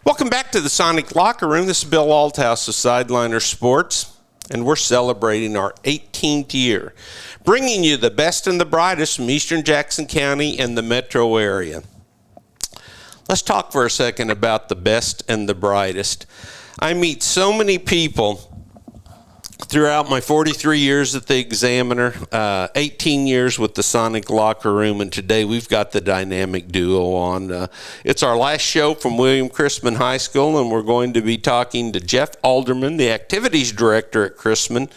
Welcome back to the Sonic Locker Room. This is Bill Althouse of Sideliner Sports, and we're celebrating our 18th year, bringing you the best and the brightest from Eastern Jackson County and the metro area. Let's talk for a second about the best and the brightest. I meet so many people throughout my 43 years at the Examiner, 18 years with the Sonic Locker Room, and today we've got the dynamic duo on. It's our last show from William Chrisman High School, and we're going to be talking to Jeff Alderman, the activities director at Chrisman,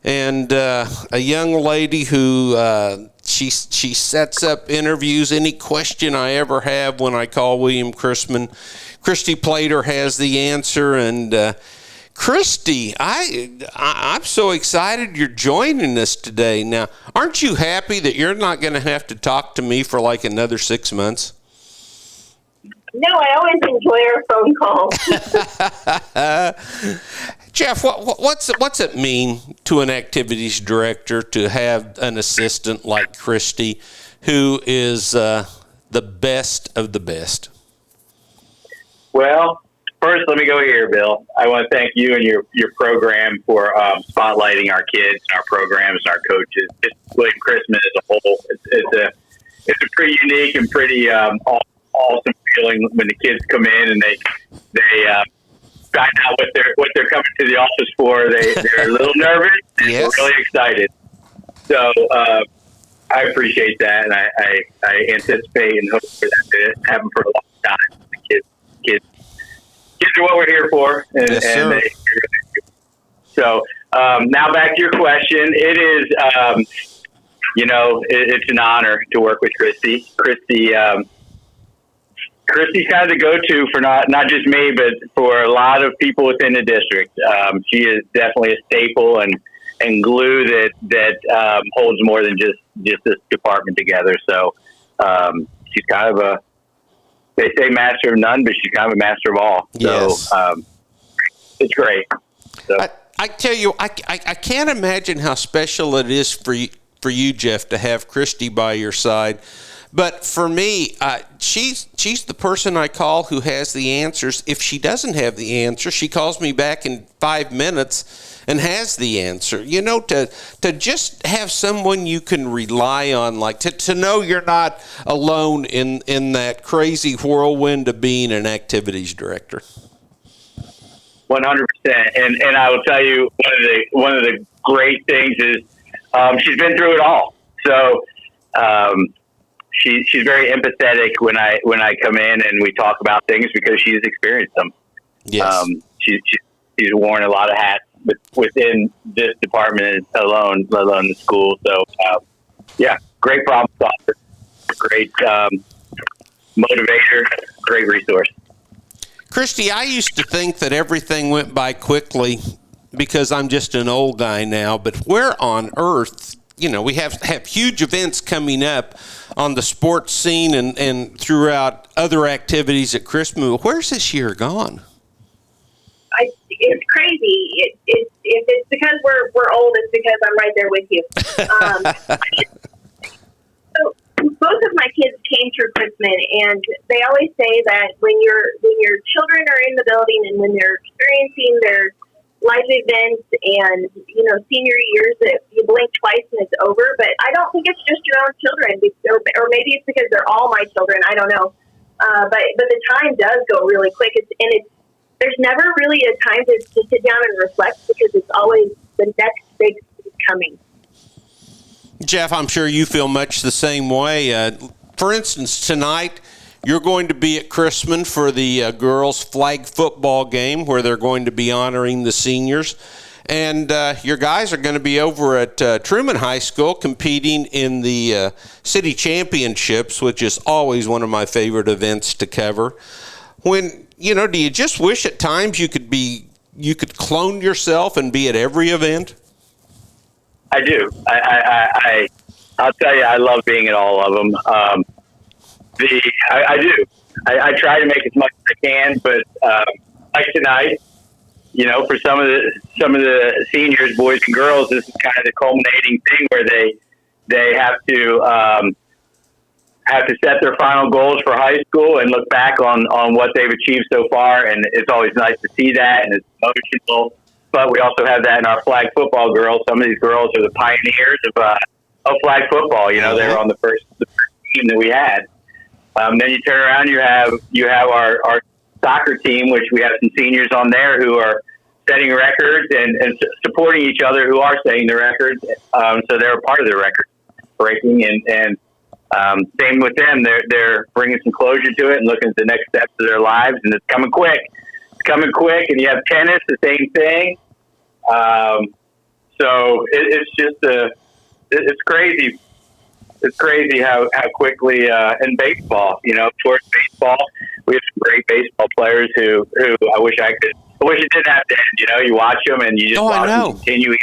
and a young lady who she sets up interviews. Any question I ever have when I call William Chrisman, Christy Plater has the answer, and Christy, I'm so excited you're joining us today. Now, aren't you happy that you're not going to have to talk to me for like another 6 months? No, I always enjoy our phone calls. Jeff, what's it mean to an activities director to have an assistant like Christy who is the best of the best? Well, first, let me go here, Bill. I want to thank you and your program for spotlighting our kids and our programs and our coaches. Just William Chrisman as a whole, it's a pretty unique and pretty awesome feeling when the kids come in and they find out what they're coming to the office for. They're a little nervous and Yes. really excited. So I appreciate that, and I anticipate and hope for that to happen for a long time. The kids are what we're here for, and, Yes, and sir. so now back to your question. It is, it's an honor to work with Christy. Christy's kind of the go-to for not just me, but for a lot of people within the district. She is definitely a staple and glue that holds more than just this department together. So she's kind of they say master of none, but she's kind of a master of all. Yes. So it's great. So. I tell you, I can't imagine how special it is for you, Jeff, to have Christy by your side. But for me, she's the person I call who has the answers. If she doesn't have the answer, she calls me back in 5 minutes and has the answer. You know, to just have someone you can rely on, like to know you're not alone in that crazy whirlwind of being an activities director. 100%. And I will tell you, one of the great things is she's been through it all. So she's very empathetic when I come in and we talk about things because she's experienced them. Yes. She's worn a lot of hats within this department alone, let alone the school. So great problem solver, great motivator, great resource. Christy, I used to think that everything went by quickly because I'm just an old guy now, but where on earth, we have huge events coming up on the sports scene and throughout other activities at Chrisman. Where's this year gone? It's crazy. If it's because we're old, it's because I'm right there with you. So both of my kids came through Chrisman, and they always say that when your children are in the building and when they're experiencing their life events and senior years, that you blink twice and it's over. But I don't think it's just your own children, or maybe it's because they're all my children. I don't know. But the time does go really quick. There's never really a time to sit down and reflect because it's always the next big thing coming. Jeff, I'm sure you feel much the same way. For instance, tonight you're going to be at Chrisman for the girls' flag football game where they're going to be honoring the seniors. And your guys are going to be over at Truman High School competing in the city championships, which is always one of my favorite events to cover. Do you just wish at times you could clone yourself and be at every event? I do. I'll tell you, I love being at all of them. I do. I try to make as much as I can, but like tonight, for some of the seniors, boys and girls, this is kind of the culminating thing where they have to have to set their final goals for high school and look back on what they've achieved so far. And it's always nice to see that, and it's emotional. But we also have that in our flag football girls. Some of these girls are the pioneers of flag football. You know, they were on the first team that we had. Then you turn around, you have our soccer team, which we have some seniors on there who are setting records and supporting each other who are setting the records. So they're a part of the record breaking, and same with them. They're bringing some closure to it and looking at the next steps of their lives, and it's coming quick. It's coming quick, and you have tennis, the same thing. So it's just it's crazy. It's crazy how quickly in baseball, you know, towards baseball, we have some great baseball players who I wish it didn't have to end. You know, you watch them and you just watch them continue.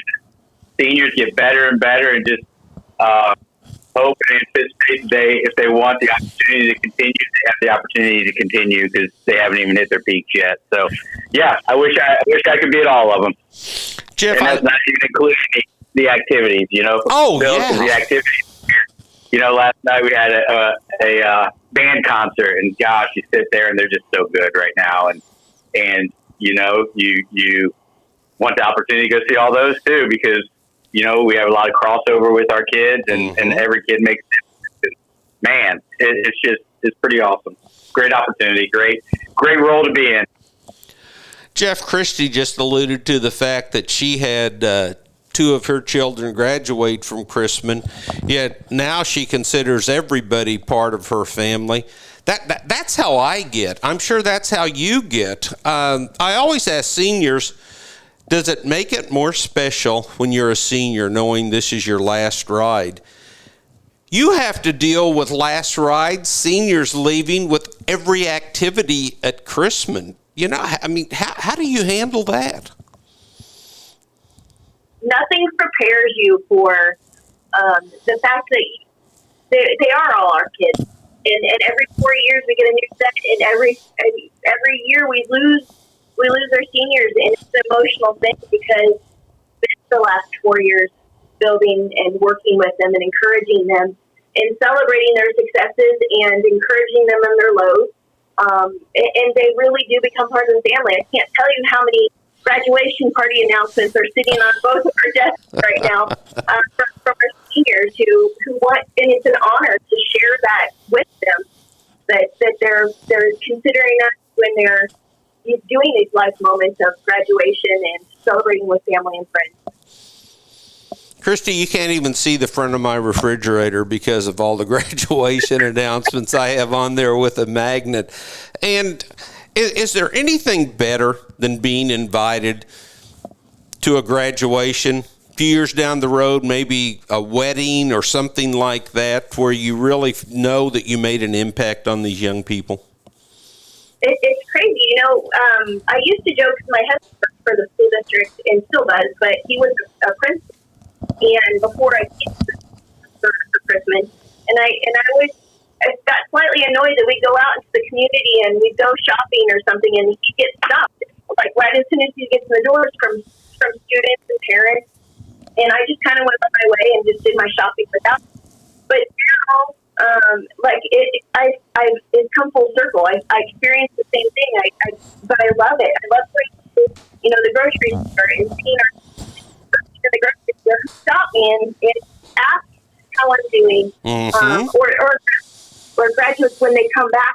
Seniors get better and better, and just hope and anticipate if they want the opportunity to continue, they have the opportunity to continue because they haven't even hit their peaks yet. So, yeah, I wish I could be at all of them. Jeff, and that's not even including the activities. You know, the activities. You know, last night we had a band concert, and gosh, you sit there and they're just so good right now, and you know, you want the opportunity to go see all those too, because you know we have a lot of crossover with our kids, and every kid makes it. Man, it's pretty awesome. Great opportunity, great role to be in. Jeff, Christy just alluded to the fact that she had two of her children graduate from Chrisman, yet now she considers everybody part of her family. That's how I get. I'm sure that's how you get. I always ask seniors, does it make it more special when you're a senior knowing this is your last ride? You have to deal with last rides, seniors leaving with every activity at Chrisman. You know, I mean, how do you handle that? Nothing prepares you for the fact that they are all our kids, and every 4 years we get a new set, and every year we lose our seniors, and it's an emotional thing because it's the last 4 years building and working with them and encouraging them and celebrating their successes and encouraging them in their lows, and they really do become part of the family. I can't tell you how many graduation party announcements are sitting on both of our desks right now from our seniors who want, and it's an honor to share that with them, that they're considering us when they're doing these life moments of graduation and celebrating with family and friends. Christy, you can't even see the front of my refrigerator because of all the graduation announcements I have on there with a magnet. And is there anything better than being invited to a graduation a few years down the road, maybe a wedding or something like that, where you really know that you made an impact on these young people? It's crazy. You know, I used to joke with my husband for the school district, and still does, but he was a principal. And before I came for Chrisman, and I got slightly annoyed that we go out into the community and we go shopping or something, and he gets stopped, like right as soon as he gets in the doors from students and parents. And I just kind of went on my way and just did my shopping without. But now, it's come full circle. I experienced the same thing. But I love it. I love going to, you know, the grocery store and seeing our in the grocery store stop me and ask how I'm doing, or graduates when they come back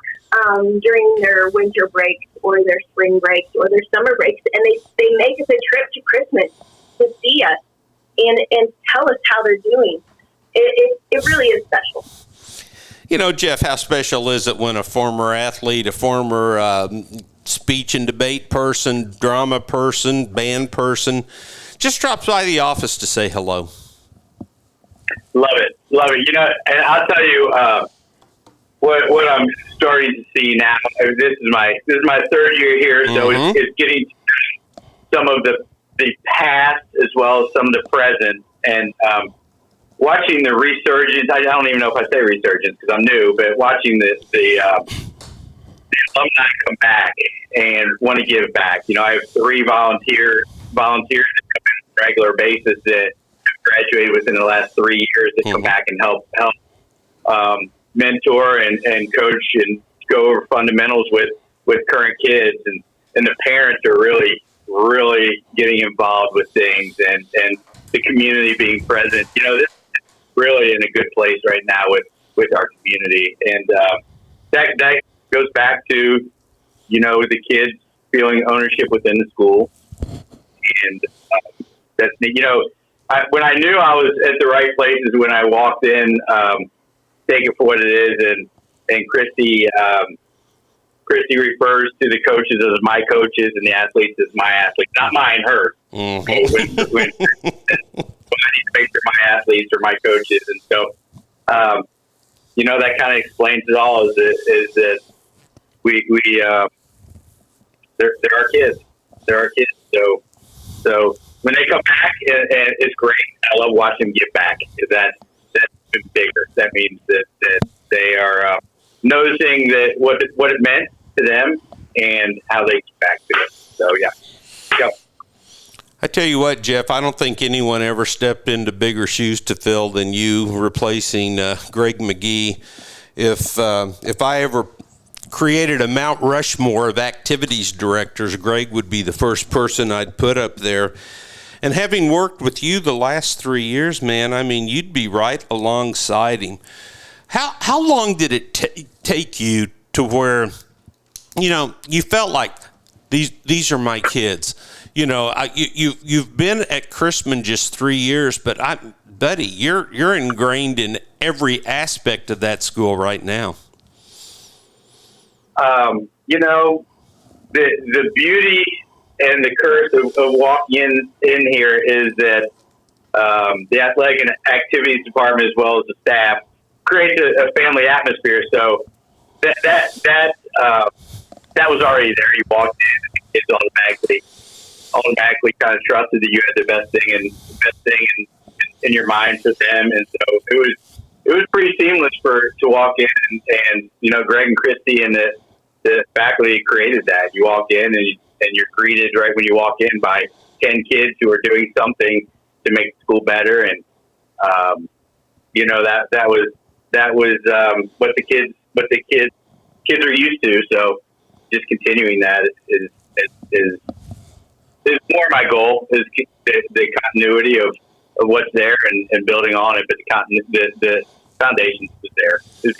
during their winter breaks or their spring breaks or their summer breaks, and they make the trip to Christmas to see us and tell us how they're doing. It really is special. You know, Jeff, how special is it when a former athlete, a former speech and debate person, drama person, band person, just drops by the office to say hello? Love it. You know, and I'll tell you what I'm starting to see now. This is my third year here, so it's getting some of the past as well as some of the present, and watching the resurgence. I don't even know if I say resurgence because I'm new, but watching the alumni come back and want to give back. You know, I have 3 volunteers that come in on a regular basis that have graduated within the last 3 years that come back and help mentor and coach and go over fundamentals with current kids, and the parents are really getting involved with things, and the community being present. This is really in a good place right now with our community, and that goes back to the kids feeling ownership within the school, and that's when I knew I was at the right place is when I walked in, take it for what it is, and Christy refers to the coaches as my coaches and the athletes as my athletes, not mine, hers. Mm-hmm. When I need to make sure my athletes are my coaches, and so that kind of explains it all. Is that they're our kids. They're our kids. So when they come back, and it's great. I love watching them get back. That's even bigger. That means that they are noticing that what it meant to them and how they get back to it. So yeah. Yep. I tell you what, Jeff, I don't think anyone ever stepped into bigger shoes to fill than you replacing Greg McGee. If I ever created a Mount Rushmore of activities directors, Greg would be the first person I'd put up there. And having worked with you the last 3 years, man, I mean, you'd be right alongside him. How long did it take you to where, you felt like these are my kids? You've been at Chrisman just 3 years, but buddy, you're ingrained in every aspect of that school right now. The beauty and the curse of walking in here is that the athletic and activities department, as well as the staff, creates a family atmosphere. So that was already there. You walked in, and the kids automatically kind of trusted that you had the best thing in your mind for them, and so it was pretty seamless to walk in, and Greg and Christy and the faculty created that. You walk in and you're greeted right when you walk in by 10 kids who are doing something to make the school better, and that was what the kids are used to. So just continuing that is more my goal, is the continuity of what's there and building on it. But the foundation is there. It's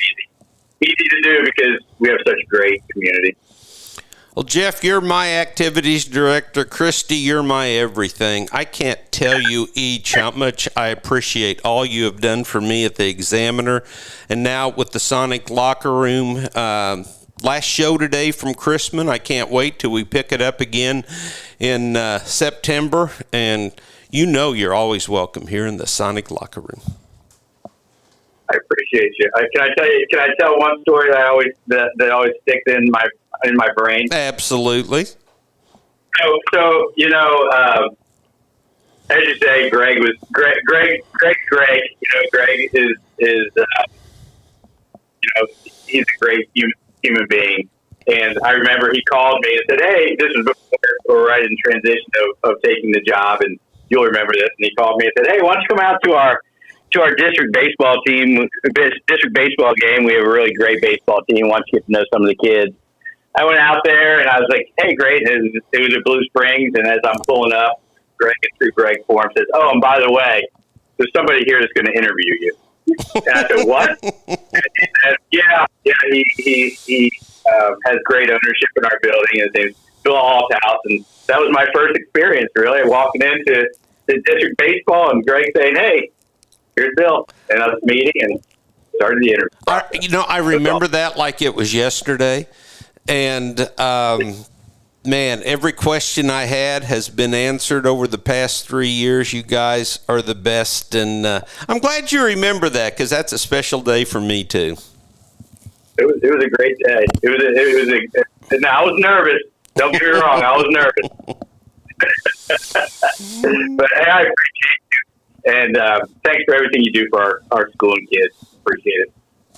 easy to do because we have such a great community. Well, Jeff, you're my activities director. Christy, you're my everything. I can't tell you each how much I appreciate all you have done for me at the Examiner, and now with the Sonic Locker Room. Last show today from Chrisman. I can't wait till we pick it up again in September. And you're always welcome here in the Sonic Locker Room. I appreciate you. Can I tell one story that always sticks in my brain? Absolutely. So as you say, Greg. Greg is he's a great human being. And I remember he called me and said, "Hey," this was before we're right in transition of taking the job, and you'll remember this. And he called me and said, "Hey, why don't you come out to our district baseball game? We have a really great baseball team. Why don't you get to know some of the kids?" I went out there and I was like, "Hey, great." It was at Blue Springs, and as I'm pulling up, Greg Form says, "Oh, and by the way, there's somebody here that's going to interview you." And I said, "What?" And he said, "Yeah, he has great ownership in our building. His name's Bill Althouse." And that was my first experience, really, walking into the district baseball and Greg saying, "Hey, here's Bill." And I was meeting and started the interview. I remember that like it was yesterday. And, man, every question I had has been answered over the past 3 years. You guys are the best. And I'm glad you remember that, because that's a special day for me, too. It was a great day. Now, I was nervous. Don't get me wrong. I was nervous. But hey, I appreciate you. And thanks for everything you do for our school and kids. Appreciate it.